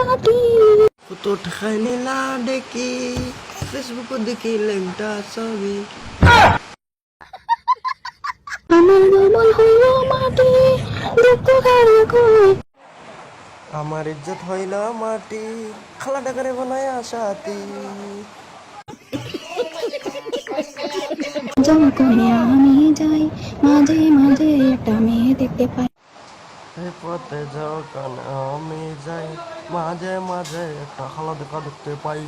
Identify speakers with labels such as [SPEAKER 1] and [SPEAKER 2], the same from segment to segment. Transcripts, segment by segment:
[SPEAKER 1] মাটি।
[SPEAKER 2] ফটো ঠাই নিলা দেখি ফেসবুকত দেখি লেংটা ছবি।
[SPEAKER 1] আমার মন হইল মাটি, দুঃখ কারে কই।
[SPEAKER 2] আমার ইজ্জত হইল মাটি, খালা ডাকারে বানায় আশাতি।
[SPEAKER 1] যখনে আমি যাই মাঝে মাঝে একটা মেয়ে দেখতে পাই।
[SPEAKER 2] এই পথে যখন আমি যাই মাঝে মাঝে একটা খালা দেখা দেখতে পাই।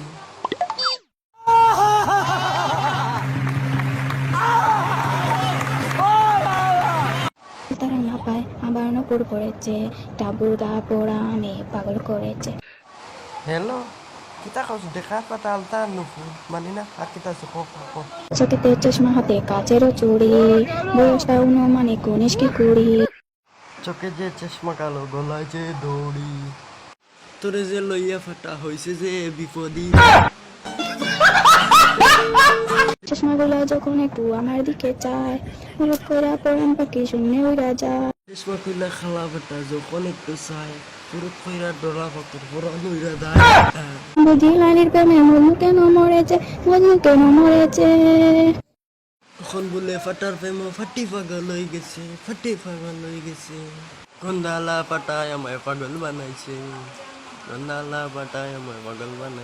[SPEAKER 1] তারা না পায় আবার নপুর পড়েছে, টাবুদা পোড়া আমি পাগল করেছে।
[SPEAKER 2] হ্যালো, কিতা কাজ দেখা পাতা আলতা নুফু মানি না আর কিতা আছে কো।
[SPEAKER 1] চোখেতে চশমা হাতে কাচেরও চুড়ি, বয়সটা অনুমানিক 19 কি 20।
[SPEAKER 2] চোখে যে চশমা কালো গলায় যে দড়ি, তোরে যে লইয়া ফাটা হইছে যে বিপদী।
[SPEAKER 1] চশমাগুলো যখন একটু আমার দিকে চায়, হলুদ করে পরান পাখি শূন্য উড়া যায়।
[SPEAKER 2] চশমা খুইলা খালা ফাটা যখন একটু চাই পুরুত কইরা ডরা পাখির পরা নইরা দেয়।
[SPEAKER 1] বুঝি লালির প্রেমে মজনু কেন মরেছে, মজনু কেন মরেছে।
[SPEAKER 2] তখন বলে ফাটার প্রেম ফাটি পাগল হয়ে গেছে, ফাটি পাগল হয়ে গেছে। কন্দালা পাটায় আমায় পাগল বানাইছে, কন্দালা পাটায় আমায় পাগল বানাই।